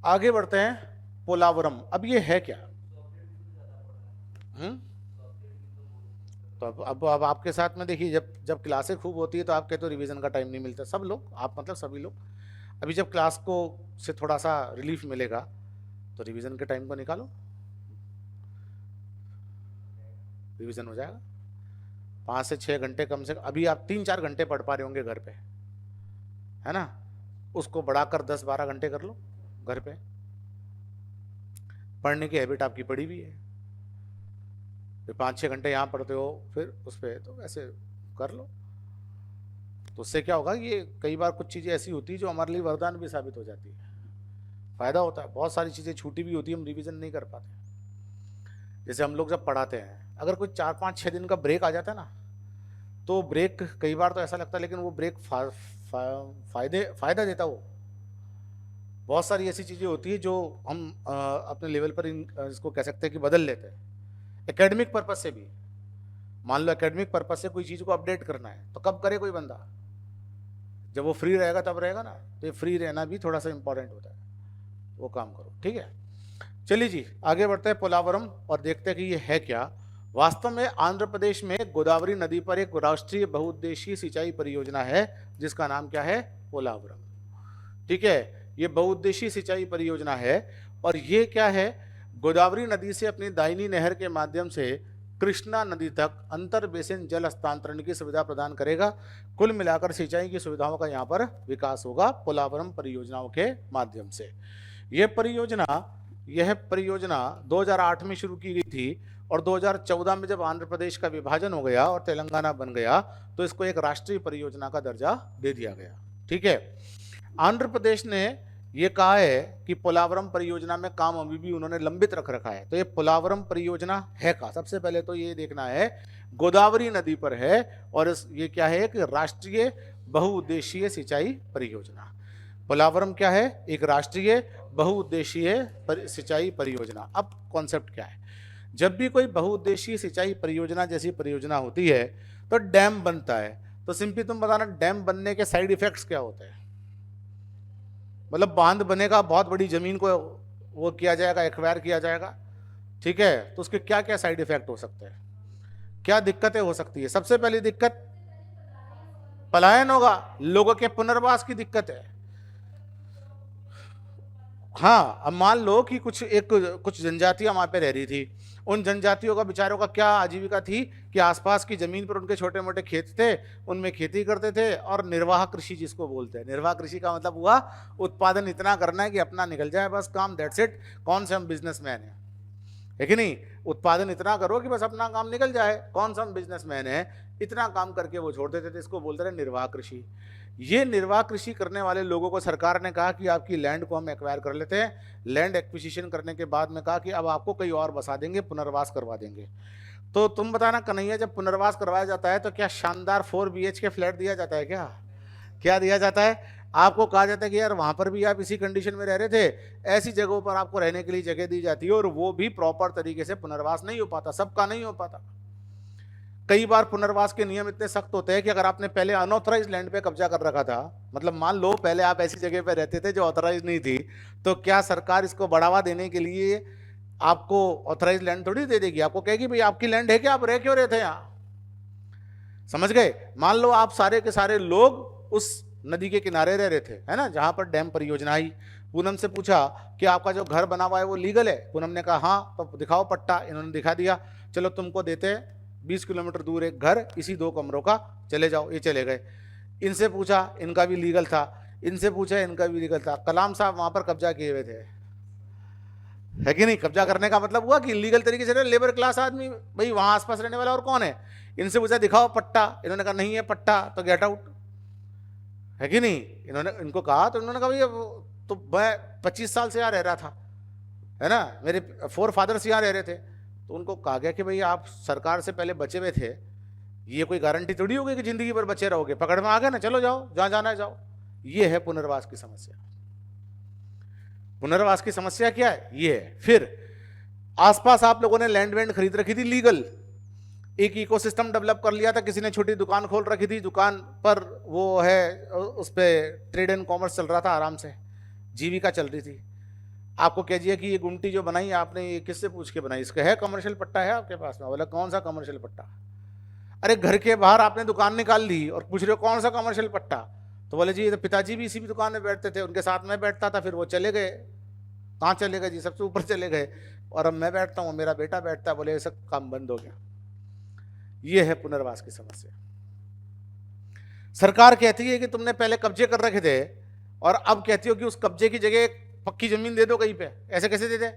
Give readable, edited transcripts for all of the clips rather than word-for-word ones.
आगे बढ़ते हैं, पोलावरम। अब ये है क्या? हम्म तो अब आपके साथ में देखिए, जब जब क्लासें खूब होती है तो आप कहते हो रिवीजन का टाइम नहीं मिलता। सब लोग, आप मतलब सभी लोग, अभी जब क्लास को से थोड़ा सा रिलीफ मिलेगा तो रिवीजन के टाइम को निकालो, रिवीजन हो जाएगा। 5 से 6 घंटे कम से कम। अभी आप 3-4 घंटे पढ़ पा रहे होंगे घर पे, है ना? उसको बढ़ाकर 10-12 घंटे कर लो घर पे। पढ़ने की हैबिट आपकी पड़ी हुई है, फिर 5-6 घंटे यहाँ पढ़ते हो, फिर उस पर तो वैसे कर लो। तो उससे क्या होगा, ये कई बार कुछ चीज़ें ऐसी होती है जो हमारे लिए वरदान भी साबित हो जाती है, फायदा होता है। बहुत सारी चीज़ें छूटी भी होती है, हम रिवीजन नहीं कर पाते। जैसे हम लोग जब पढ़ाते हैं, अगर कोई 4-5-6 दिन का ब्रेक आ जाता है ना, तो ब्रेक कई बार तो ऐसा लगता है, लेकिन वो ब्रेक फायदा देता। वो बहुत सारी ऐसी चीज़ें होती है जो हम अपने लेवल पर इसको कह सकते हैं कि बदल लेते हैं, एकेडमिक पर्पज से भी। मान लो एकेडमिक पर्पज से कोई चीज़ को अपडेट करना है, तो कब करे कोई बंदा? जब वो फ्री रहेगा तब रहेगा ना। तो ये फ्री रहना भी थोड़ा सा इंपॉर्टेंट होता है, वो काम करो, ठीक है। चलिए जी, आगे बढ़ते हैं पोलावरम और देखते हैं कि ये है क्या। वास्तव में आंध्र प्रदेश में गोदावरी नदी पर एक राष्ट्रीय बहुउद्देशीय सिंचाई परियोजना है जिसका नाम क्या है? पोलावरम। ठीक है, ये बहुउद्देशीय सिंचाई परियोजना है और ये क्या है, गोदावरी नदी से अपनी दाहिनी नहर के माध्यम से कृष्णा नदी तक अंतर बेसिन जल हस्तांतरण की सुविधा प्रदान करेगा। कुल मिलाकर सिंचाई की सुविधाओं का यहाँ पर विकास होगा पोलावरम परियोजनाओं के माध्यम से। यह परियोजना 2008 में शुरू की गई थी और 2014 में जब आंध्र प्रदेश का विभाजन हो गया और तेलंगाना बन गया तो इसको एक राष्ट्रीय परियोजना का दर्जा दे दिया गया। ठीक है, आंध्र प्रदेश ने ये कहा है कि पोलावरम परियोजना में काम अभी भी उन्होंने लंबित रख रखा है। तो ये पोलावरम परियोजना है का, सबसे पहले तो ये देखना है, गोदावरी नदी पर है और ये क्या है, एक राष्ट्रीय बहुउद्देशीय सिंचाई परियोजना। पोलावरम क्या है? एक राष्ट्रीय बहुउद्देशीय सिंचाई परियोजना। अब कॉन्सेप्ट क्या है, जब भी कोई बहुउद्देशीय सिंचाई परियोजना जैसी परियोजना होती है तो डैम बनता है। तो सिंपली तुम बताना, डैम बनने के साइड इफेक्ट्स क्या होते हैं? मतलब बांध बनेगा, बहुत बड़ी जमीन को वो किया जाएगा, एक्वायर किया जाएगा, ठीक है, तो उसके क्या क्या साइड इफेक्ट हो सकते हैं, क्या दिक्कतें हो सकती है? सबसे पहली दिक्कत पलायन होगा, लोगों के पुनर्वास की दिक्कत है। हाँ, अब मान लो कि कुछ जनजातियां वहां पे रह रही थी, उन जनजातियों का, बेचारों का क्या आजीविका थी कि आसपास की जमीन पर उनके छोटे मोटे खेत थे, उनमें खेती करते थे और निर्वाह कृषि जिसको बोलते हैं। निर्वाह कृषि का मतलब हुआ उत्पादन इतना करना है कि अपना निकल जाए बस काम, दैट्स इट। कौन से हम बिजनेसमैन हैं, है कि नहीं? उत्पादन इतना करो कि बस अपना काम निकल जाए, कौन सा हम बिजनेसमैन है? इतना काम करके वो छोड़ देते थे, इसको बोलते रहे निर्वाह कृषि। ये निर्वाह कृषि करने वाले लोगों को सरकार ने कहा कि आपकी लैंड को हम एक्वायर कर लेते हैं। लैंड एक्विजिशन करने के बाद में कहा कि अब आपको कहीं और बसा देंगे, पुनर्वास करवा देंगे। तो तुम बताना कन्हैया, जब पुनर्वास करवाया जाता है तो क्या शानदार 4 BHK फ्लैट दिया जाता है? क्या क्या दिया जाता है? आपको कहा जाता है कि यार वहां पर भी आप इसी कंडीशन में रह रहे थे, ऐसी जगहों पर आपको रहने के लिए जगह दी जाती है और वो भी प्रॉपर तरीके से पुनर्वास नहीं हो पाता, सबका नहीं हो पाता। कई बार पुनर्वास के नियम इतने सख्त होते हैं कि अगर आपने पहले अनऑथराइज लैंड पे कब्जा कर रखा था, मतलब मान लो पहले आप ऐसी जगह पे रहते थे जो ऑथराइज नहीं थी, तो क्या सरकार इसको बढ़ावा देने के लिए आपको ऑथराइज लैंड थोड़ी दे देगी? आपको कहेगी भाई आपकी लैंड है क्या, आप रह क्यों रहे थे यहाँ? समझ गए? मान लो आप सारे के सारे लोग उस नदी के किनारे रह रहे थे, है ना, जहां पर डैम परियोजना आई। पूनम से पूछा कि आपका जो घर बना हुआ है वो लीगल है? पूनम ने कहा हाँ, तो दिखाओ पट्टा। इन्होंने दिखा दिया, चलो तुमको देते हैं 20 किलोमीटर दूर एक घर, इसी 2 कमरों का, चले जाओ। ये चले गए। इनसे पूछा, इनका भी लीगल था। इनसे पूछा, इनका भी लीगल था। कलाम साहब वहां पर कब्जा किए हुए थे, है कि नहीं? कब्जा करने का मतलब हुआ कि इलीगल तरीके से, लेबर क्लास आदमी, भाई वहां आसपास रहने वाला और कौन है? इनसे पूछा दिखाओ पट्टा, इन्होंने कहा नहीं है पट्टा, तो गेट आउट, है कि नहीं? इनको कहा तो इन्होंने कहा भैया तो मैं 25 साल से यहाँ रह रहा था, है ना, मेरे 4 फादर्स यहाँ रह रहे थे। तो उनको कहा गया कि भाई आप सरकार से पहले बचे हुए थे, ये कोई गारंटी थोड़ी होगी कि जिंदगी भर बचे रहोगे। पकड़ में आ गए ना, चलो जाओ, जहां जाना है जाओ। ये है पुनर्वास की समस्या। पुनर्वास की समस्या क्या है? ये है। फिर आसपास आप लोगों ने लैंड वैंड खरीद रखी थी लीगल, एक इकोसिस्टम डेवलप कर लिया था, किसी ने छोटी दुकान खोल रखी थी, दुकान पर वो है, उस पर ट्रेड एंड कॉमर्स चल रहा था, आराम से जीविका चल रही थी। आपको कहिए कि ये गुमटी जो बनाई आपने, ये किससे पूछ के बनाई, इसका है कमर्शियल पट्टा है आपके पास में? बोला कौन सा कमर्शियल पट्टा? अरे घर के बाहर आपने दुकान निकाल ली और पूछ रहे हो कौन सा कमर्शियल पट्टा? तो बोले जी ये तो पिताजी भी इसी भी दुकान में बैठते थे, उनके साथ में बैठता था, फिर वो चले गए। कहाँ चले गए जी? सबसे ऊपर चले गए, और अब मैं बैठता हूँ, मेरा बेटा बैठता है। बोले ये सब काम बंद हो गया। ये है पुनर्वास की समस्या। सरकार कहती है कि तुमने पहले कब्जे कर रखे थे और अब कहती हो कि उस कब्जे की जगह पक्की जमीन दे दो कहीं पे। ऐसे कैसे दे दे?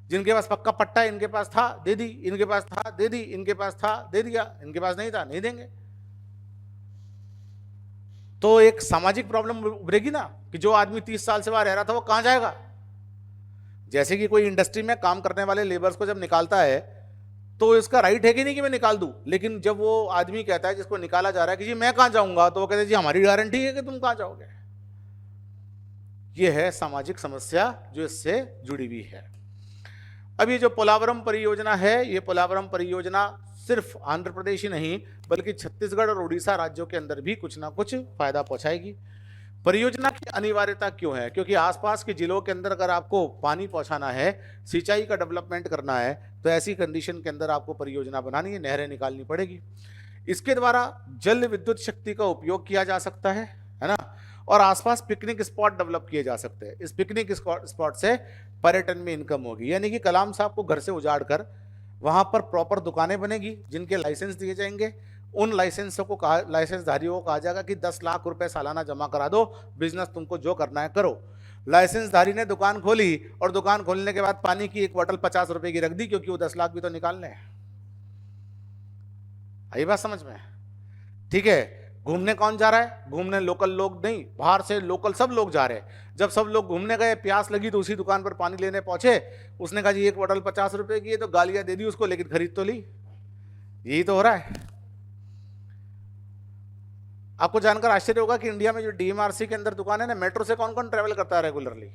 जिनके पास पक्का पट्टा है, इनके पास था दे दी, इनके पास था दे दी, इनके पास था दे दिया, इनके पास नहीं था नहीं देंगे। तो एक सामाजिक प्रॉब्लम उभरेगी ना कि जो आदमी 30 साल से वहां रह रहा था वो कहां जाएगा? जैसे कि कोई इंडस्ट्री में काम करने वाले लेबर्स को जब निकालता है तो इसका राइट है कि नहीं कि मैं निकाल दूं, लेकिन जब वो आदमी कहता है जिसको निकाला जा रहा है कि जी मैं कहां जाऊंगा, तो वो कहते हैं जी हमारी गारंटी है कि तुम कहां जाओगे। ये है सामाजिक समस्या जो इससे जुड़ी हुई है। अब ये जो पोलावरम परियोजना है, ये पोलावरम परियोजना सिर्फ आंध्र प्रदेश ही नहीं बल्कि छत्तीसगढ़ और उड़ीसा राज्यों के अंदर भी कुछ ना कुछ फायदा पहुंचाएगी। परियोजना की अनिवार्यता क्यों है? क्योंकि आसपास के जिलों के अंदर अगर आपको पानी पहुंचाना है, सिंचाई का डेवलपमेंट करना है, तो ऐसी कंडीशन के अंदर आपको परियोजना बनानी है, नहरें निकालनी पड़ेगी। इसके द्वारा जल विद्युत शक्ति का उपयोग किया जा सकता है ना, और आसपास पिकनिक स्पॉट डेवलप किए जा सकते हैं। इस पिकनिक स्पॉट से पर्यटन में इनकम होगी, यानी कि कलाम साहब को घर से उजाड़ कर वहां पर प्रॉपर दुकानें बनेगी जिनके लाइसेंस दिए जाएंगे। उन लाइसेंसधारियों को कहा जाएगा कि 10 लाख रुपए सालाना जमा करा दो, बिजनेस तुमको जो करना है करो। लाइसेंसधारी ने दुकान खोली और दुकान खोलने के बाद पानी की एक बोतल 50 रुपए की रख दी, क्योंकि वो 10 लाख भी तो निकालने हैं। आई बात समझ में? ठीक है। घूमने कौन जा रहा है? घूमने लोकल लोग नहीं, बाहर से लोकल सब लोग जा रहे हैं। जब सब लोग घूमने गए, प्यास लगी तो उसी दुकान पर पानी लेने पहुंचे। उसने कहा जी एक बोतल 50 रुपए की है, तो गालियां दे दी उसको, लेकिन खरीद तो ली। यही तो हो रहा है। आपको जानकर आश्चर्य होगा कि इंडिया में जो डीएमआरसी के अंदर दुकान है ना, मेट्रो से कौन कौन ट्रेवल करता है रेगुलरली?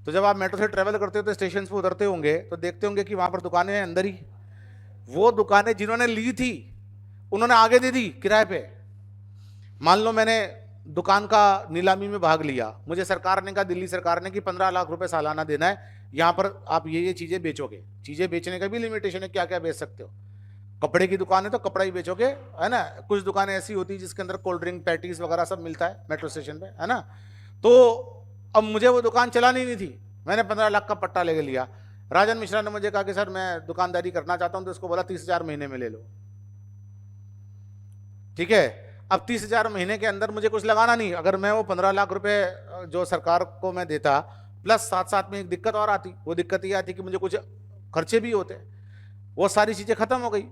तो जब आप मेट्रो से ट्रेवल करते हो तो स्टेशन पे उतरते होंगे तो देखते होंगे कि वहां पर दुकानें अंदर ही। वो दुकानें जिन्होंने ली थी उन्होंने आगे दे दी किराए पे। मान लो मैंने दुकान का नीलामी में भाग लिया, मुझे सरकार ने कहा, दिल्ली सरकार ने, कि 15 लाख रुपए सालाना देना है, यहाँ पर आप ये चीजें बेचोगे। चीजें बेचने का भी लिमिटेशन है, क्या क्या बेच सकते हो। कपड़े की दुकान है तो कपड़ा ही बेचोगे, है ना। कुछ दुकानें ऐसी होती है जिसके अंदर कोल्ड ड्रिंक, पैटीज वगैरह सब मिलता है मेट्रो स्टेशन पे, है ना। तो अब मुझे वो दुकान चलानी नहीं थी, मैंने 15 लाख का पट्टा ले लिया। राजन मिश्रा ने मुझे कहा कि सर मैं दुकानदारी करना चाहता हूं, तो उसको बोला 30,000 महीने में ले लो। ठीक है। अब 30,000 महीने के अंदर मुझे कुछ लगाना नहीं। अगर मैं वो 15 लाख रुपए जो सरकार को मैं देता, प्लस साथ साथ में एक दिक्कत और आती। वो दिक्कत ये आती कि मुझे कुछ खर्चे भी होते, वो सारी चीजें खत्म हो गई।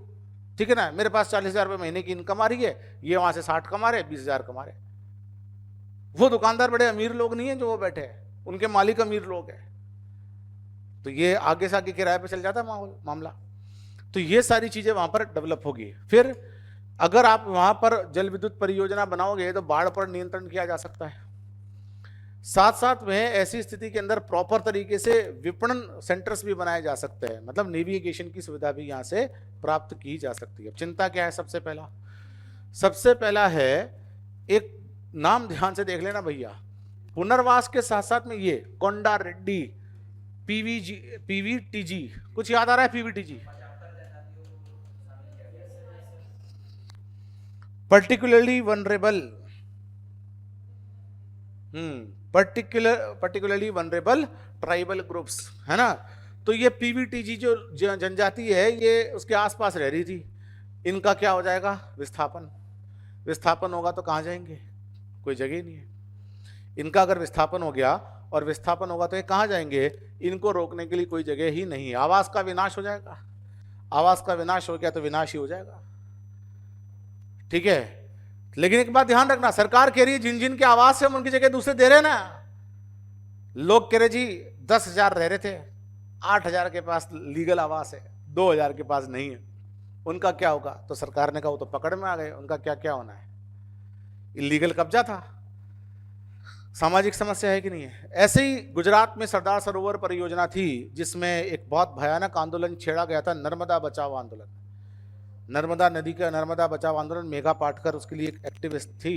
ठीक है ना। मेरे पास 40,000 रुपये महीने की इनकम आ रही है, ये वहां से 60 कमा रहे, 20,000 कमा रहे। वो दुकानदार बड़े अमीर लोग नहीं है जो वो बैठे हैं, उनके मालिक अमीर लोग हैं। तो ये आगे से आगे किराए पे चल जाता है मामला। तो ये सारी चीजें वहां पर डेवलप होगी। फिर अगर आप वहां पर जल विद्युत परियोजना बनाओगे तो बाढ़ पर नियंत्रण किया जा सकता है। साथ साथ में ऐसी स्थिति के अंदर प्रॉपर तरीके से विपणन सेंटर्स भी बनाए जा सकते हैं, मतलब नेविगेशन की सुविधा भी यहां से प्राप्त की जा सकती है। चिंता क्या है? सबसे पहला है, एक नाम ध्यान से देख लेना भैया, पुनर्वास के साथ साथ में ये कोंडा रेड्डी पीवीटीजी, कुछ याद आ रहा है? PVTG particularly vulnerable, particularly vulnerable tribal groups, है ना। तो ये पीवीटीजी जो जनजाति है, ये उसके आसपास रह रही थी। इनका क्या हो जाएगा? विस्थापन होगा तो कहाँ जाएंगे? कोई जगह ही नहीं है। इनका अगर विस्थापन हो गया, और विस्थापन होगा तो ये कहाँ जाएंगे? इनको रोकने के लिए कोई जगह ही नहीं है। आवास का विनाश हो जाएगा। आवास का विनाश हो गया तो विनाश ही हो जाएगा। ठीक है। लेकिन एक बात ध्यान रखना, सरकार कह रही है जिन जिन के आवास है हम उनकी जगह दूसरे दे रहे ना। लोग कह रहे जी 10,000 रह रहे थे, 8,000 के पास लीगल आवास है, 2,000 के पास नहीं है, उनका क्या होगा? तो सरकार ने कहा वो तो पकड़ में आ गए, उनका क्या क्या होना है? इलीगल कब्जा था। सामाजिक समस्या है कि नहीं है? ऐसे ही गुजरात में सरदार सरोवर परियोजना थी, जिसमें एक बहुत भयानक आंदोलन छेड़ा गया था, नर्मदा बचाओ आंदोलन। नर्मदा नदी का नर्मदा बचाओ आंदोलन, मेघा पाटकर उसके लिए एक एक्टिविस्ट थी।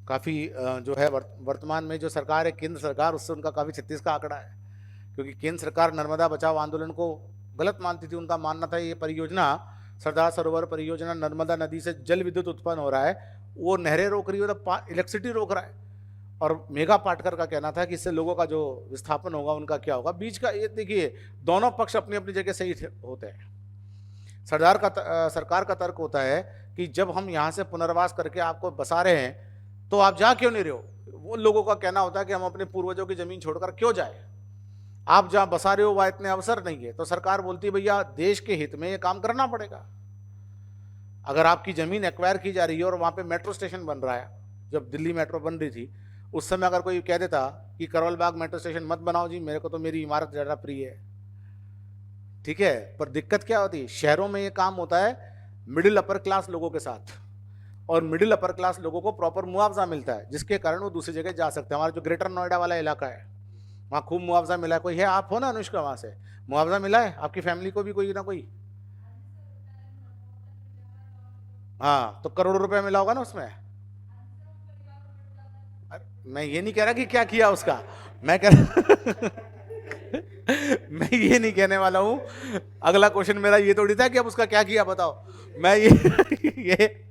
काफ़ी जो है वर्तमान में जो सरकार है, केंद्र सरकार, उससे उनका काफ़ी 36 का आंकड़ा है क्योंकि केंद्र सरकार नर्मदा बचाओ आंदोलन को गलत मानती थी। उनका मानना था ये परियोजना, सरदार सरोवर परियोजना, नर्मदा नदी से जल विद्युत उत्पन्न हो रहा है, वो नहरें रोक रही है तो इलेक्ट्रिसिटी रोक रहा है। और मेघा पाटकर का कहना था कि इससे लोगों का जो विस्थापन होगा उनका क्या होगा। बीच का ये देखिए, दोनों पक्ष अपनी अपनी जगह सही होते हैं। सरकार का तर्क होता है कि जब हम यहाँ से पुनर्वास करके आपको बसा रहे हैं तो आप जा क्यों नहीं रहे हो। वो लोगों का कहना होता है कि हम अपने पूर्वजों की जमीन छोड़कर क्यों जाए, आप जहाँ बसा रहे हो वहाँ इतने अवसर नहीं है। तो सरकार बोलती है भैया देश के हित में ये काम करना पड़ेगा। अगर आपकी जमीन एक्वायर की जा रही है और वहाँ पे मेट्रो स्टेशन बन रहा है, जब दिल्ली मेट्रो बन रही थी उस समय अगर कोई कह देता कि करोल बाग मेट्रो स्टेशन मत बनाओ जी, मेरे को तो मेरी इमारत ज़्यादा प्रिय है, ठीक है। पर दिक्कत क्या होती है, शहरों में ये काम होता है मिडिल अपर क्लास लोगों के साथ, और मिडिल अपर क्लास लोगों को प्रॉपर मुआवजा मिलता है, जिसके कारण वो दूसरी जगह जा सकते हैं। हमारा जो ग्रेटर नोएडा वाला इलाका है वहाँ खूब मुआवजा मिला है। कोई है, आप हो ना अनुष्का, वहाँ से मुआवजा मिला है आपकी फैमिली को भी कोई ना कोई? हाँ, तो करोड़ों रुपए मिला होगा ना उसमें। मैं ये नहीं कह रहा कि क्या किया उसका, मैं कह रहा मैं ये नहीं कहने वाला हूं। अगला क्वेश्चन मेरा ये थोड़ी था कि अब उसका क्या किया बताओ। मैं ये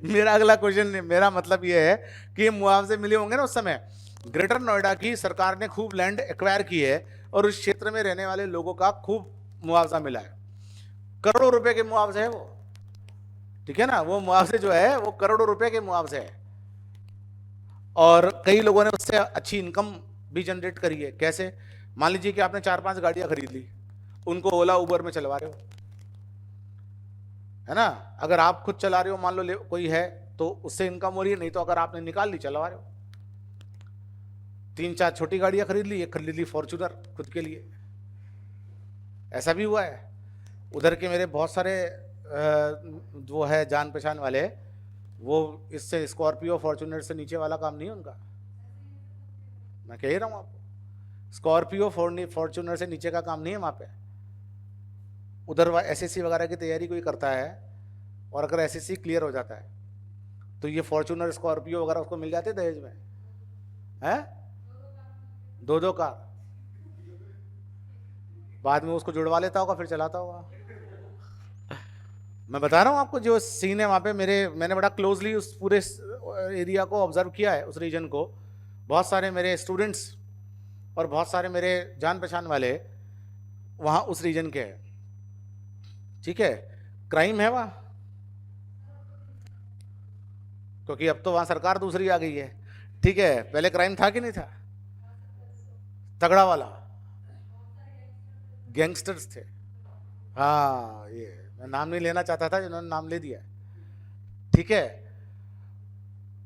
मेरा अगला क्वेश्चन, मेरा मतलब ये है कि मुआवजे मिले होंगे ना उस समय। ग्रेटर नोएडा की सरकार ने खूब लैंड एक्वायर की है और उस क्षेत्र में रहने वाले लोगों का खूब मुआवजा मिला है, करोड़ों रुपए के मुआवजे है वो, ठीक है ना। वो मुआवजे जो है वो करोड़ों रुपए के मुआवजे है, और कई लोगों ने उससे अच्छी इनकम भी जनरेट करी है। कैसे? मान लीजिए कि आपने 4-5 गाड़ियां खरीद ली, उनको ओला उबर में चलवा रहे हो, है ना। अगर आप खुद चला रहे हो, मान लो कोई है तो उससे इनकम हो रही है, नहीं तो अगर आपने निकाल ली चलवा रहे हो। 3-4 छोटी गाड़ियां खरीद ली, एक खरीद ली फॉर्च्यूनर खुद के लिए, ऐसा भी हुआ है। उधर के मेरे बहुत सारे वो है जान पहचान वाले, वो इससे स्कॉर्पियो फॉर्च्यूनर से नीचे वाला काम नहीं है उनका। मैं कह ही रहा हूँ आपको, स्कॉर्पियो फॉर्च्यूनर से नीचे का काम नहीं है वहाँ पे। उधर एसएससी वगैरह की तैयारी कोई करता है, और अगर एसएससी क्लियर हो जाता है तो ये फॉर्च्यूनर स्कॉर्पियो वगैरह उसको मिल जाते दहेज में, है 2-2 कार, बाद में उसको जुड़वा लेता होगा फिर चलाता होगा। मैं बता रहा हूँ आपको जो सीन है वहाँ पे। मैंने बड़ा क्लोजली उस पूरे एरिया को ऑब्जर्व किया है, उस रीजन को। बहुत सारे मेरे स्टूडेंट्स और बहुत सारे मेरे जान पहचान वाले वहाँ उस रीजन के हैं, ठीक है। क्राइम है वहाँ, क्योंकि अब तो वहाँ सरकार दूसरी आ गई है, ठीक है। पहले क्राइम था कि नहीं था? तगड़ा वाला गैंगस्टर्स थे। हाँ, ये मैं नाम नहीं लेना चाहता था, जिन्होंने नाम ले दिया, ठीक है।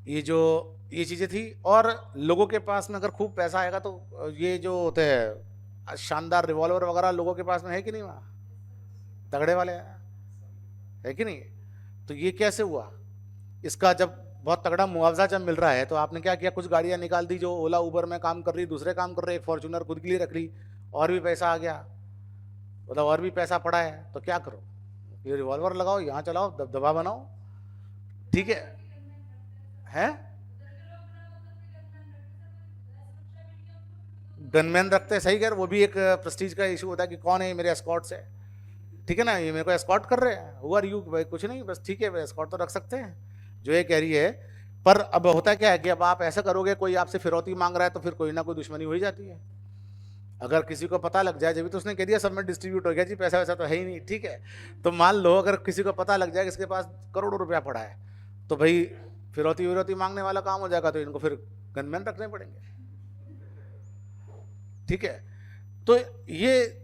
ये चीजें थी, और लोगों के पास में अगर खूब पैसा आएगा तो ये जो होते हैं शानदार रिवॉल्वर वगैरह लोगों के पास में है कि नहीं, वहाँ तगड़े वाले है कि नहीं। तो ये कैसे हुआ? इसका जब बहुत तगड़ा मुआवजा जब मिल रहा है तो आपने क्या किया, कुछ गाड़ियां निकाल दी जो ओला उबर में काम कर रही, दूसरे काम कर रहे, एक फॉर्च्यूनर खुद के लिए रख ली, और भी पैसा आ गया, मतलब और भी पैसा पड़ा है, तो क्या करो, ये रिवॉल्वर लगाओ, यहाँ चलाओ, दबदबा बनाओ, ठीक है। गनमैन रखते हैं, सही कह रहे, वो भी एक प्रेस्टीज का इशू होता है कि कौन है मेरे एस्कॉर्ट्स है, ठीक है ना, ये मेरे को एस्कॉर्ट कर रहे हैं, हु आर यू, भाई कुछ नहीं, बस ठीक है, एस्कॉर्ट तो रख सकते हैं, जो ये कह रही है। पर अब होता क्या है कि अब आप ऐसा करोगे, कोई आपसे फिरौती मांग रहा है तो फिर कोई ना कोई दुश्मनी हो ही जाती है। अगर किसी को पता लग जाए, जब भी तो उसने कह दिया सब में डिस्ट्रीब्यूट हो गया जी, पैसा वैसा तो है ही नहीं, ठीक है। तो मान लो अगर किसी को पता लग जाए कि इसके पास करोड़ों रुपया पड़ा है, तो भाई फिरौती विरौती मांगने वाला काम हो जाएगा, तो इनको फिर गनमैन रखने पड़ेंगे, ठीक है। तो ये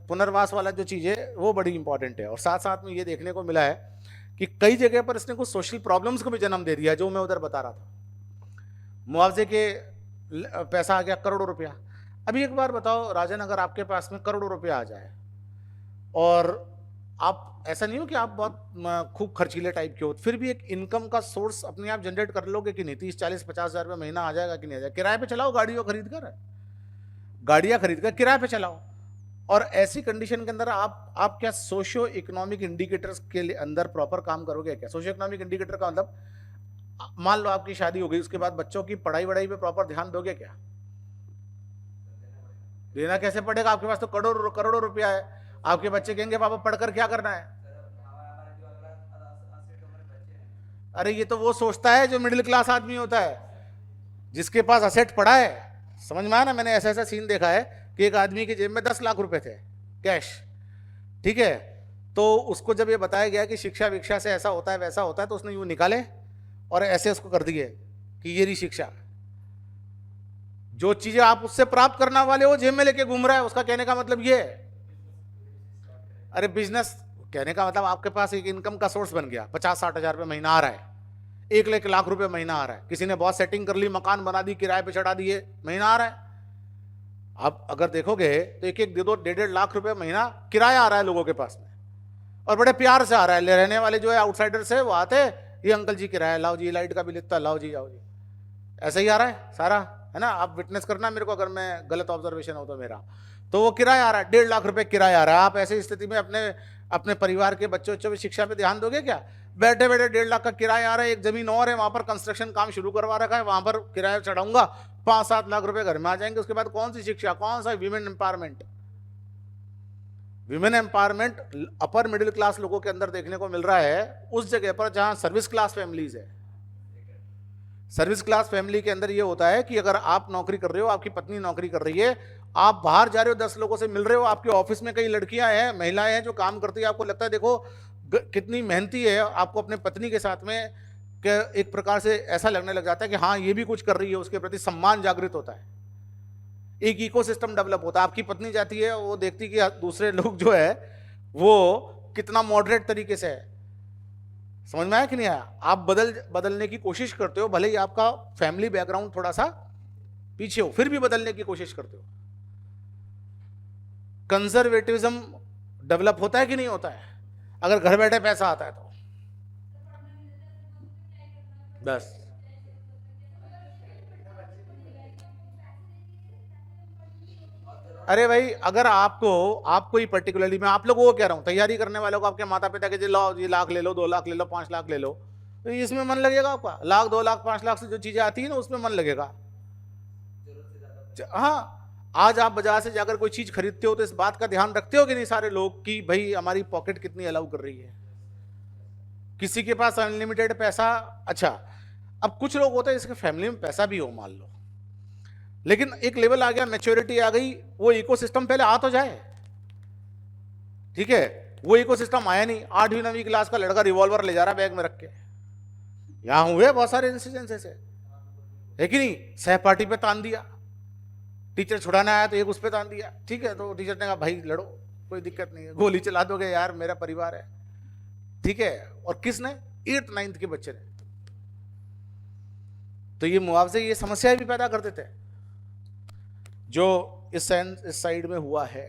पुनर्वास वाला जो चीज़ है वो बड़ी इंपॉर्टेंट है। और साथ साथ में ये देखने को मिला है कि कई जगह पर इसने कुछ सोशल प्रॉब्लम्स को भी जन्म दे दिया, जो मैं उधर बता रहा था। मुआवजे के पैसा आ गया करोड़ों रुपया। अभी एक बार बताओ राजन, अगर आपके पास में करोड़ों रुपया आ जाए और आप, ऐसा नहीं हो कि आप बहुत खूब खर्चीले टाइप के हो, फिर भी एक इनकम का सोर्स अपने आप जनरेट कर लोगे कि नहीं? 30-40-50 हज़ार रुपये महीना आ जाएगा कि नहीं आ जाएगा? किराए पे चलाओ, गाड़ियाँ खरीद कर किराए पे चलाओ। और ऐसी कंडीशन के अंदर आप क्या सोशियो इकोनॉमिक इंडिकेटर्स के लिए अंदर प्रॉपर काम करोगे क्या? सोशियो इकोनॉमिक इंडिकेटर का मतलब, मान लो आपकी शादी हो गई, उसके बाद बच्चों की पढ़ाई वढ़ाई पे प्रॉपर ध्यान दोगे क्या? देना कैसे पड़ेगा? आपके पास तो करोड़ों करोड़ों रुपया है। आपके बच्चे कहेंगे पापा पढ़कर क्या करना है? अरे ये तो वो सोचता है जो मिडिल क्लास आदमी होता है, जिसके पास असेट पड़ा है। समझ में आया ना? मैंने ऐसा ऐसा सीन देखा है कि एक आदमी की जेब में 10 लाख रुपए थे कैश, ठीक है। तो उसको जब ये बताया गया कि शिक्षा विक्षा से ऐसा होता है वैसा होता है, तो उसने यूं निकाले और ऐसे उसको कर दिए कि ये रही शिक्षा। जो चीजें आप उससे प्राप्त करने वाले हो जेब में लेके घूम रहा है, उसका कहने का मतलब ये है। अरे बिजनेस कहने का मतलब आपके पास एक इनकम का सोर्स बन गया, 50-60 हजार रुपये महीना आ रहा है, 1 लाख रुपए महीना आ रहा है। किसी ने बहुत सेटिंग कर ली, मकान बना दी, किराए पे चढ़ा दिए, महीना आ रहा है। आप अगर देखोगे तो 1-1, 2-2, 1.5 लाख रुपए महीना किराया आ रहा है लोगों के पास में, और बड़े प्यार से आ रहा है। रहने वाले जो है आउटसाइडर से वो आते, ये अंकल जी किराया लाओ जी, लाइट का बिल इतना लाओ जी, आओ जी, ऐसे ही आ रहा है सारा, है ना? आप विटनेस करना मेरे को अगर मैं गलत ऑब्जर्वेशन हो तो मेरा, तो वो किराया आ रहा है, 1.5 लाख रुपए किराया आ रहा है। आप ऐसी स्थिति में अपने परिवार के बच्चों की शिक्षा पे ध्यान दोगे क्या? बैठे बैठे 1.5 लाख का किराया आ रहा है। एक जमीन और है, वहां पर कंस्ट्रक्शन काम शुरू करवा रखा है, वहां पर किराया चढ़ाऊंगा, 5-7 लाख रुपए घर में आ जाएंगे। उसके बाद कौन सी शिक्षा, कौन सा women empowerment? Women empowerment upper middle class लोगों के अंदर देखने को मिल रहा है, उस जगह पर जहां सर्विस क्लास फैमिलीज है। सर्विस क्लास फैमिली के अंदर ये होता है कि अगर आप नौकरी कर रहे हो, आपकी पत्नी नौकरी कर रही है, आप बाहर जा रहे हो, 10 लोगों से मिल रहे हो, आपके ऑफिस में कई लड़कियां हैं, महिलाएं हैं जो काम करती है, आपको लगता है देखो कितनी मेहनती है, आपको अपने पत्नी के साथ में एक प्रकार से ऐसा लगने लग जाता है कि हाँ ये भी कुछ कर रही है, उसके प्रति सम्मान जागृत होता है, एक इकोसिस्टम डेवलप होता है। आपकी पत्नी जाती है, वो देखती कि दूसरे लोग जो है वो कितना मॉडरेट तरीके से है। समझ में आया कि नहीं आया? आप बदलने की कोशिश करते हो, भले ही आपका फैमिली बैकग्राउंड थोड़ा सा पीछे हो, फिर भी बदलने की कोशिश करते हो। कंजर्वेटिज्म डेवलप होता है कि नहीं होता है अगर घर बैठे पैसा आता है तो? बस अरे भाई, अगर आपको ही पर्टिकुलरली मैं आप लोगों को कह रहा हूं, तैयारी करने वालों को, आपके माता पिता के जी लो जी, लाख ले लो, 2 लाख ले लो, 5 लाख ले लो, तो इसमें मन लगेगा आपका? लाख, 2 लाख, 5 लाख से जो चीजें आती है ना, उसमें मन लगेगा। हाँ, आज आप बाजार से जाकर कोई चीज खरीदते हो तो इस बात का ध्यान रखते हो कि नहीं सारे लोग कि भाई हमारी पॉकेट कितनी अलाउ कर रही है? किसी के पास अनलिमिटेड पैसा, अच्छा अब कुछ लोग होते हैं इसके फैमिली में पैसा भी हो मान लो, लेकिन एक लेवल आ गया, मैच्योरिटी आ गई, वो इकोसिस्टम पहले आ तो जाए, ठीक है? वो इकोसिस्टम आया नहीं। 8वीं 9वीं क्लास का लड़का रिवॉल्वर ले जा रहा बैग में रख के, यहां हुए बहुत सारे इंसिडेंसेस है कि नहीं? सहपाठी पे तान दिया, टीचर छुड़ाने आया तो एक उस पे तान दिया, ठीक है? तो टीचर ने कहा भाई लड़ो, कोई दिक्कत नहीं है, गोली चला दोगे यार, मेरा परिवार है, ठीक है? और किसने? 8th 9th के बच्चे ने। तो ये मुआवजे, ये समस्याएं भी पैदा कर देते हैं जो इस साइड में हुआ है,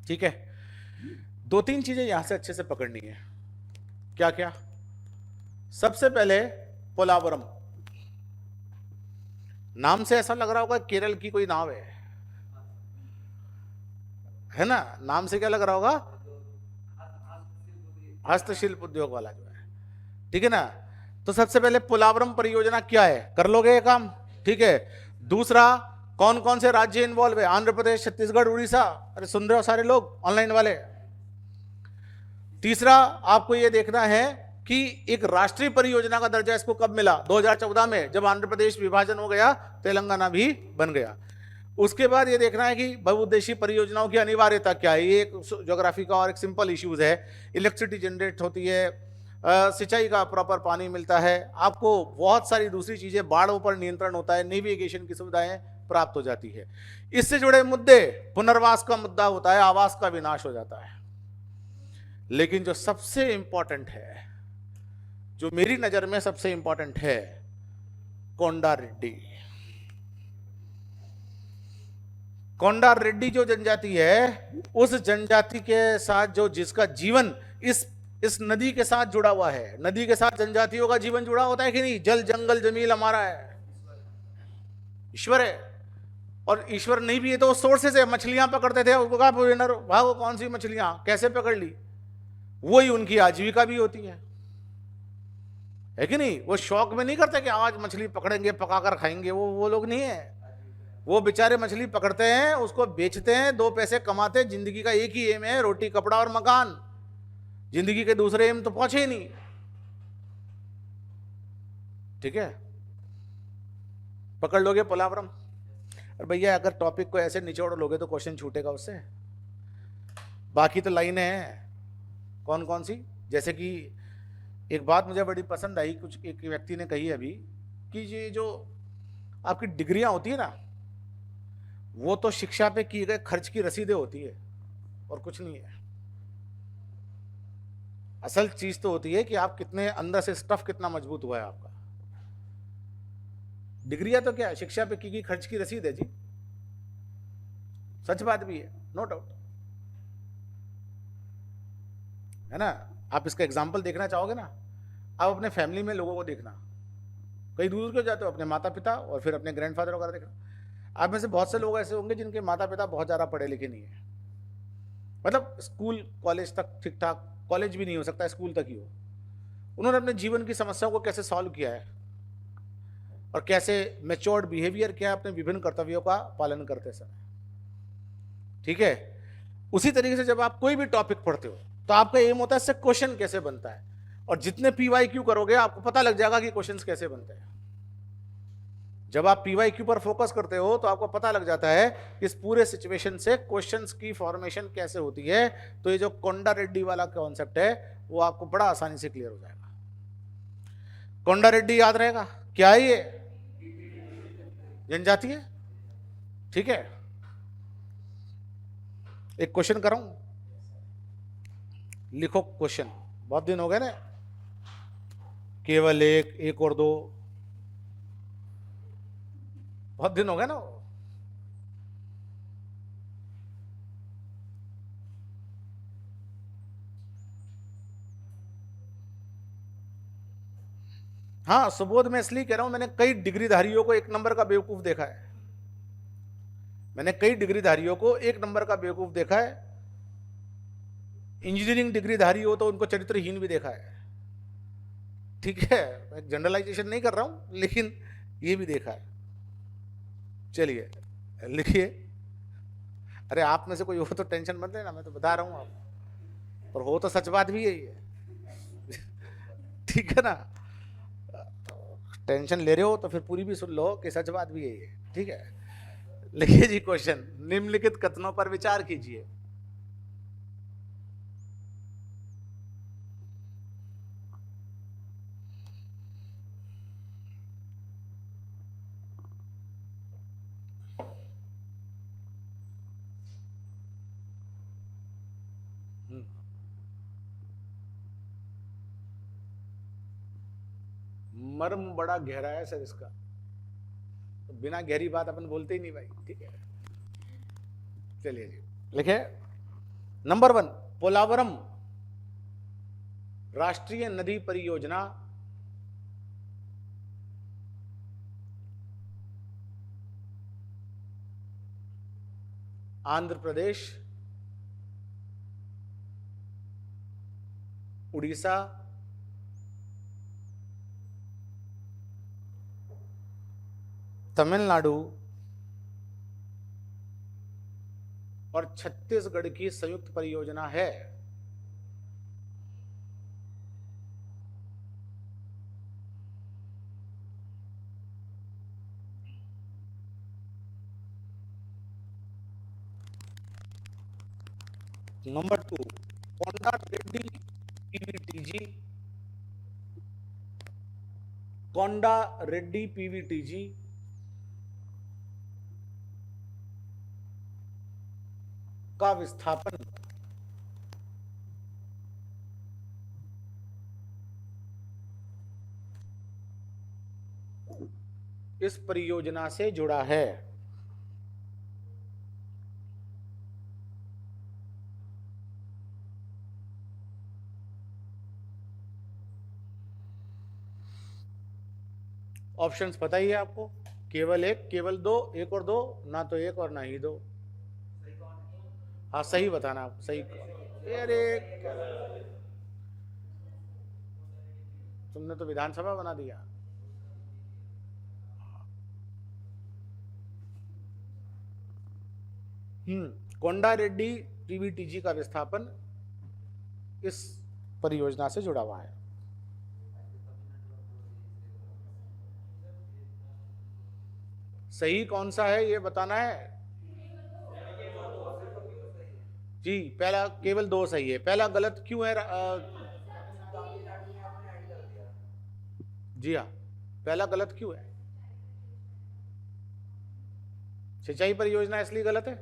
ठीक है? 2-3 चीजें यहां से अच्छे से पकड़नी है। क्या क्या? सबसे पहले पोलावरम, नाम से ऐसा लग रहा होगा केरल की कोई नाव है ना? नाम से क्या लग रहा होगा? हस्तशिल्प उद्योग वाला जो है, ठीक है ना? तो सबसे पहले पोलावरम परियोजना क्या है, कर लोगे ये काम, ठीक है? दूसरा, कौन कौन से राज्य इन्वॉल्व है? आंध्र प्रदेश, छत्तीसगढ़, उड़ीसा, अरे सुन रहे हो सारे लोग ऑनलाइन वाले। तीसरा, आपको ये देखना है कि एक राष्ट्रीय परियोजना का दर्जा इसको कब मिला? 2014 में, जब आंध्र प्रदेश विभाजन हो गया, तेलंगाना भी बन गया। उसके बाद ये देखना है कि बहुउद्देशीय परियोजनाओं की अनिवार्यता क्या है। ये एक ज्योग्राफी का और एक सिंपल इश्यूज है। इलेक्ट्रिसिटी जनरेट होती है, सिंचाई का प्रॉपर पानी मिलता है, आपको बहुत सारी दूसरी चीजें, बाढ़ों पर नियंत्रण होता है, नेविगेशन की सुविधाएं प्राप्त हो जाती है। इससे जुड़े मुद्दे, पुनर्वास का मुद्दा होता है, आवास का विनाश हो जाता है। लेकिन जो सबसे इंपॉर्टेंट है, जो मेरी नजर में सबसे इंपॉर्टेंट है, कोंडा रेड्डी। कोंडा रेड्डी जो जनजाति है, उस जनजाति के साथ जो जिसका जीवन इस नदी के साथ जुड़ा हुआ है, नदी के साथ जनजातियों का जीवन जुड़ा होता है कि नहीं? जल जंगल जमीन हमारा है, ईश्वर है। और ईश्वर नहीं भी है तो सोर्सेस है, मछलियां पकड़ते थे, उसको कहा विनर भागो, कौन सी मछलियां कैसे पकड़ ली, वही उनकी आजीविका भी होती है कि नहीं? वो शौक में नहीं करते कि आज मछली पकड़ेंगे पकाकर खाएंगे, वो लोग नहीं है। वो बेचारे मछली पकड़ते हैं, उसको बेचते हैं, 2 पैसे कमाते हैं। जिंदगी का एक ही एम है, रोटी कपड़ा और मकान। जिंदगी के दूसरे एम तो पहुंचे ही नहीं। ठीक है, पकड़ लोगे पोलावरम। और भैया अगर टॉपिक को ऐसे निचोड़ लोगे तो क्वेश्चन छूटेगा उससे। बाकी तो लाइनें हैं कौन कौन सी, जैसे कि एक बात मुझे बड़ी पसंद आई, कुछ एक व्यक्ति ने कही अभी कि ये जो आपकी डिग्रियां होती है ना, वो तो शिक्षा पे किए गए खर्च की रसीदें होती है और कुछ नहीं है। असल चीज तो होती है कि आप कितने अंदर से स्टफ कितना मजबूत हुआ है आपका। डिग्रियां तो क्या है, शिक्षा पे की गई खर्च की रसीद है जी। सच बात भी है, नो डाउट, है ना। आप इसका एग्जाम्पल देखना चाहोगे ना, आप अपने फैमिली में लोगों को देखना, कई दूर क्यों जाते हो, अपने माता पिता और फिर अपने ग्रैंडफादर वगैरह देखना। आप में से बहुत से लोग ऐसे होंगे जिनके माता पिता बहुत ज़्यादा पढ़े लिखे नहीं है, मतलब स्कूल कॉलेज तक ठीक ठाक, कॉलेज भी नहीं हो सकता, स्कूल तक ही हो। उन्होंने अपने जीवन की समस्याओं को कैसे सॉल्व किया है और कैसे मैच्योर्ड बिहेवियर किया अपने विभिन्न कर्तव्यों का पालन करते समय। ठीक है, उसी तरीके से जब आप कोई भी टॉपिक पढ़ते हो तो आपका एम होता है इससे क्वेश्चन कैसे बनता है, और जितने PYQ करोगे आपको पता लग जाएगा कि क्वेश्चंस कैसे बनते हैं। जब आप PYQ पर फोकस करते हो तो आपको पता लग जाता है कि इस पूरे सिचुएशन से क्वेश्चंस की फॉर्मेशन कैसे होती है। तो ये जो कोंडा रेड्डी वाला कॉन्सेप्ट है वो आपको बड़ा आसानी से क्लियर हो जाएगा। कोंडा रेड्डी याद रहेगा क्या है, ये जनजाति है। ठीक है, एक क्वेश्चन कर रहा हूं, लिखो क्वेश्चन। बहुत दिन हो गए ना, केवल एक और दो, बहुत दिन हो गए ना। हाँ, सुबोध मैं इसलिए कह रहा हूं, मैंने कई डिग्रीधारियों को 1 नंबर का बेवकूफ देखा है। मैंने कई डिग्रीधारियों को 1 नंबर का बेवकूफ देखा है। इंजीनियरिंग डिग्रीधारी हो तो उनको चरित्रहीन भी देखा है। ठीक है, मैं जनरलाइजेशन नहीं कर रहा हूं, लेकिन ये भी देखा है। चलिए लिखिए। अरे आप में से कोई हो तो टेंशन मत लेना, मैं तो बता रहा हूं आप, पर हो तो सच बात भी यही है। ठीक है ना, टेंशन ले रहे हो तो फिर पूरी भी सुन लो कि सच बात भी यही है। ठीक है, लिखिए जी क्वेश्चन, निम्नलिखित कथनों पर विचार कीजिए। मर्म बड़ा गहरा है सर इसका, तो बिना गहरी बात अपन बोलते ही नहीं भाई। ठीक है, चलिए जी लिखे। नंबर 1, पोलावरम राष्ट्रीय नदी परियोजना आंध्र प्रदेश, उड़ीसा, तमिलनाडु और छत्तीसगढ़ की संयुक्त परियोजना है। नंबर 2, कोंडा रेड्डी PVTG, कोंडा रेड्डी PVTG का विस्थापन इस परियोजना से जुड़ा है। ऑप्शंस पता ही है आपको, केवल 1, केवल 2, 1 और 2, ना तो 1 और ना ही 2। हाँ सही बताना आप, सही। अरे तुमने तो विधानसभा बना दिया। कोंडा रेड्डी टीबीटीजी का विस्थापन इस परियोजना से जुड़ा हुआ है। सही कौन सा है ये बताना है जी। पहला केवल 2 सही है, पहला गलत क्यों है? जी हाँ, पहला गलत क्यों है? सिंचाई परियोजना इसलिए गलत है?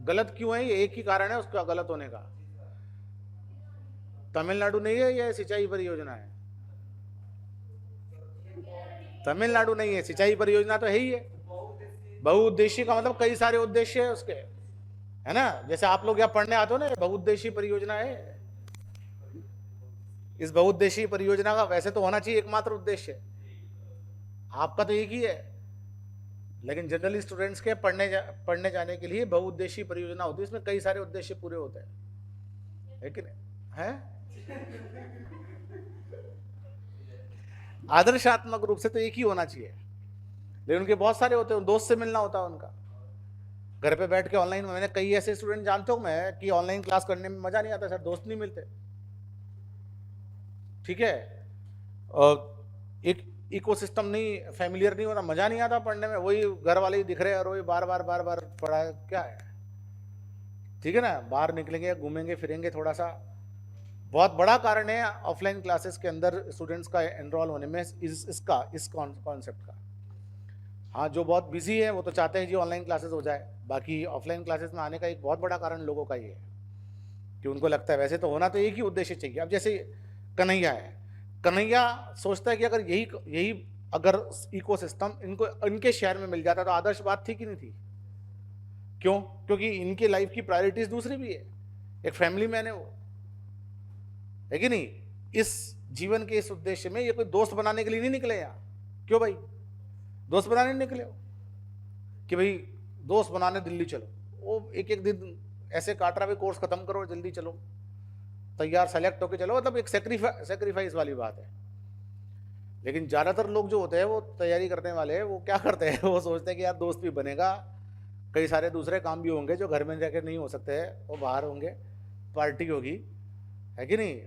गलत क्यों है? ये एक ही कारण है उसका गलत होने का। तमिलनाडु नहीं है, यह सिंचाई परियोजना है। तमिलनाडु नहीं है, सिंचाई परियोजना तो है ही है। बहुउद्देशीय का मतलब कई सारे उद्देश्य है उसके, है ना। जैसे आप लोग यहाँ पढ़ने आते हो ना, बहुउद्देशीय परियोजना है। इस बहुउद्देशीय परियोजना का वैसे तो होना चाहिए एकमात्र उद्देश्य, आपका तो एक ही है, लेकिन जनरली स्टूडेंट्स के पढ़ने जाने के लिए बहुउद्देशीय परियोजना होती है, इसमें कई सारे उद्देश्य पूरे होते हैं, है कि नहीं? है आदर्शात्मक रूप से तो एक ही होना चाहिए, लेकिन उनके बहुत सारे होते हैं। दोस्त से मिलना होता है उनका, घर पे बैठ के ऑनलाइन। मैंने कई ऐसे स्टूडेंट जानते हूँ मैं कि ऑनलाइन क्लास करने में मजा नहीं आता सर, दोस्त नहीं मिलते, ठीक है। एक इकोसिस्टम नहीं, फैमिलियर नहीं होता, मजा नहीं आता पढ़ने में। वही घर वाले ही दिख रहे हैं और वही बार बार पढ़ा, क्या है, ठीक है ना। बाहर निकलेंगे, घूमेंगे फिरेंगे थोड़ा सा। बहुत बड़ा कारण है ऑफलाइन क्लासेस के अंदर स्टूडेंट्स का एनरोल होने में इस कॉन्सेप्ट का। हाँ, जो बहुत बिजी है वो तो चाहते हैं जी ऑनलाइन क्लासेस हो जाए, बाकी ऑफलाइन क्लासेस में आने का एक बहुत बड़ा कारण लोगों का ये है कि उनको लगता है वैसे तो होना तो एक ही उद्देश्य चाहिए। अब जैसे कन्हैया है, कन्हैया सोचता है कि अगर यही अगर इकोसिस्टम इनके शहर में मिल जाता तो आदर्श बात थी कि नहीं थी? क्यों? क्योंकि इनकी लाइफ की प्रायोरिटीज दूसरी भी है, एक फैमिली मैन है वो, है कि नहीं। इस जीवन के इस उद्देश्य में ये कोई दोस्त बनाने के लिए नहीं निकले यहाँ। क्यों भाई? दोस्त बनाने नहीं निकले हो कि भाई दोस्त बनाने दिल्ली चलो, वो एक एक दिन ऐसे काट रहा, भाई कोर्स खत्म करो जल्दी चलो, तैयार सेलेक्ट होके चलो, मतलब एक सेक्रीफाइस वाली बात है। लेकिन ज़्यादातर लोग जो होते हैं वो तैयारी करने वाले, वो क्या करते हैं, वो सोचते हैं कि यार दोस्त भी बनेगा, कई सारे दूसरे काम भी होंगे जो घर में रहकर नहीं हो सकते हैं, वो बाहर होंगे, पार्टी होगी, है कि नहीं,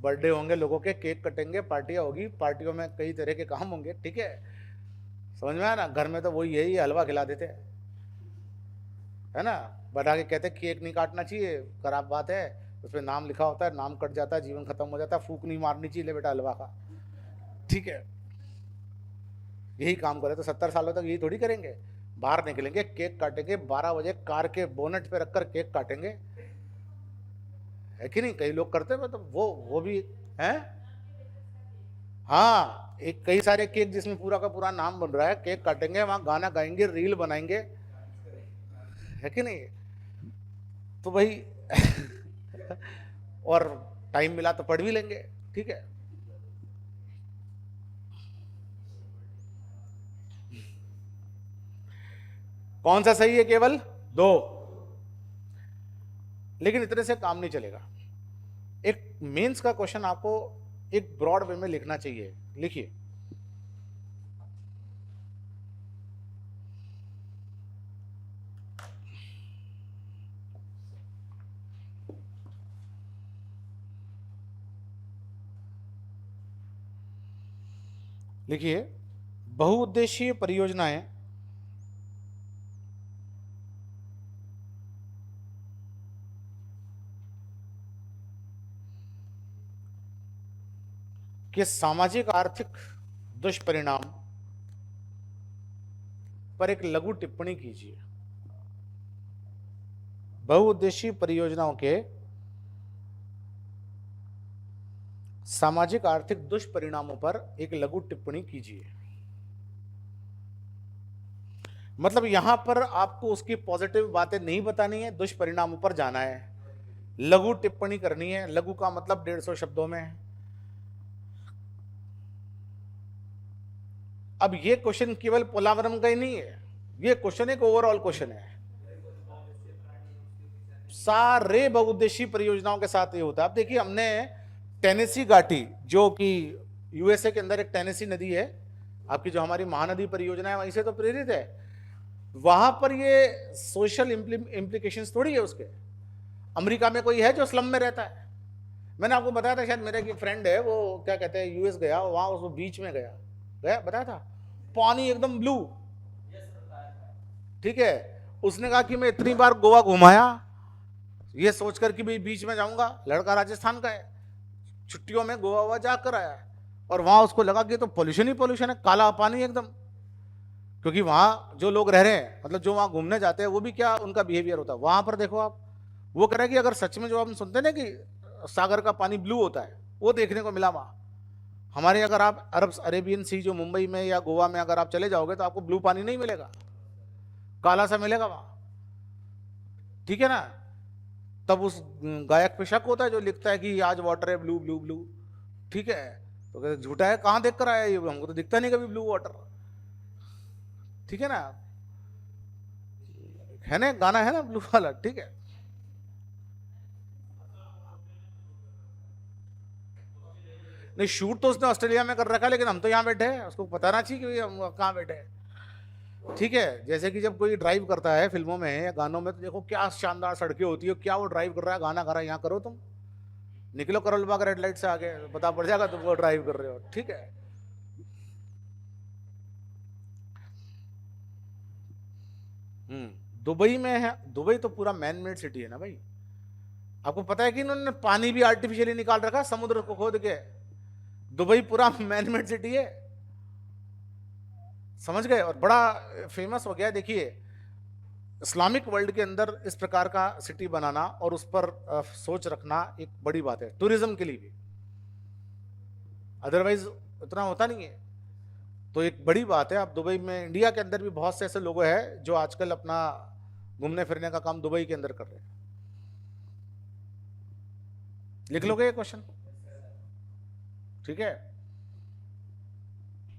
बर्थडे होंगे लोगों के, केक कटेंगे, पार्टियाँ होगी, पार्टियों में कई तरह के काम होंगे, ठीक है, समझ में आया ना। घर में तो वही यही हलवा खिला देते हैं, है ना, बता के कहते केक नहीं काटना चाहिए, खराब बात है, उसमें नाम लिखा होता है, नाम कट जाता है, जीवन खत्म हो जाता है, फूक नहीं मारनी चाहिए, ले बेटा हलवा खा, ठीक है। यही काम करे तो 70 सालों तक यही थोड़ी करेंगे, बाहर निकलेंगे, केक काटेंगे, 12 बजे कार के बोनट पे रखकर केक काटेंगे, है कि नहीं। कई लोग करते हैं, मतलब वो भी है। हाँ, एक कई सारे केक जिसमें पूरा का पूरा नाम बन रहा है, केक काटेंगे, वहां गाना गाएंगे, रील बनाएंगे, है कि नहीं। तो भाई और टाइम मिला तो पढ़ भी लेंगे, ठीक है। कौन सा सही है? केवल 2। लेकिन इतने से काम नहीं चलेगा। एक मेंस का क्वेश्चन आपको एक ब्रॉड वे में लिखना चाहिए, लिखिए। लिखिए, बहुउद्देशीय परियोजनाएं के सामाजिक आर्थिक दुष्परिणाम पर एक लघु टिप्पणी कीजिए। बहुउद्देशीय परियोजनाओं के सामाजिक आर्थिक दुष्परिणामों पर एक लघु टिप्पणी कीजिए। मतलब यहां पर आपको उसकी पॉजिटिव बातें नहीं बतानी है, दुष्परिणामों पर जाना है, लघु टिप्पणी करनी है। लघु का मतलब 150 शब्दों में है। अब ये क्वेश्चन केवल पोलावरम का ही नहीं है, ये क्वेश्चन एक ओवरऑल क्वेश्चन है। सारे बहुउद्देशीय परियोजनाओं के साथ ये होता है। अब देखिए, हमने टेनेसी घाटी, जो कि यूएसए के अंदर एक टेनेसी नदी है, आपकी जो हमारी महानदी परियोजना है, वहीं से तो प्रेरित है। वहां पर ये सोशल इम्प्लीकेशंस थोड़ी है उसके। अमेरिका में कोई है जो स्लम में रहता है? मैंने आपको बताया था शायद, मेरे एक फ्रेंड है वो क्या कहते हैं यूएस गया, वहां उसको बीच में गया गया बताया था, पानी एकदम ब्लू, ठीक है। उसने कहा कि मैं इतनी बार गोवा घुमाया ये सोचकर कि भाई बीच में जाऊंगा, लड़का राजस्थान का है, छुट्टियों में गोवा वोवा जाकर आया है, और वहां उसको लगा कि तो पोल्यूशन ही पोल्यूशन है, काला पानी एकदम। क्योंकि वहां जो लोग रह रहे हैं, मतलब जो वहां घूमने जाते हैं, वो भी क्या उनका बिहेवियर होता है। वहां पर देखो आप, वो कह रहे हैं कि अगर सच में जो हम सुनते हैं ना कि सागर का पानी ब्लू होता है, वो देखने को मिला वहां। हमारे अगर आप अरेबियन सी जो मुंबई में या गोवा में अगर आप चले जाओगे तो आपको ब्लू पानी नहीं मिलेगा, काला सा मिलेगा वहां, ठीक है ना। तब उस गायक पे शक होता है जो लिखता है कि आज वाटर है ब्लू ब्लू ब्लू, ठीक है। तो कहते झूठा है, कहां देख कर आया ये, हमको तो दिखता नहीं कभी ब्लू वाटर, ठीक है ना। है ना गाना है ना ब्लू वाला, ठीक है। नहीं शूट तो उसने ऑस्ट्रेलिया में कर रखा है, लेकिन हम तो यहाँ बैठे हैं, उसको बताना चाहिए कि हम कहाँ बैठे हैं, ठीक है। जैसे कि जब कोई ड्राइव करता है फिल्मों में या गानों में, तो देखो क्या शानदार सड़कें होती है, क्या वो ड्राइव कर रहा है, गाना गा रहा है, यहाँ करो तुम, निकलो करोल बाग रेड लाइट से आगे, पता पड़ जाएगा तुमको ड्राइव कर रहे हो, ठीक है। दुबई में है, दुबई तो पूरा मैन मेड सिटी है ना भाई। आपको पता है कि इन्होंने पानी भी आर्टिफिशियली निकाल रखा है समुद्र को खोद के। दुबई पूरा मैन मेड सिटी है, समझ गए। और बड़ा फेमस हो गया, देखिए इस्लामिक वर्ल्ड के अंदर इस प्रकार का सिटी बनाना और उस पर सोच रखना एक बड़ी बात है टूरिज्म के लिए भी, अदरवाइज उतना होता नहीं है। तो एक बड़ी बात है। अब दुबई में, इंडिया के अंदर भी बहुत से ऐसे लोग हैं जो आजकल अपना घूमने फिरने का काम दुबई के अंदर कर रहे हैं। लिख लोगे ये क्वेश्चन, ठीक है।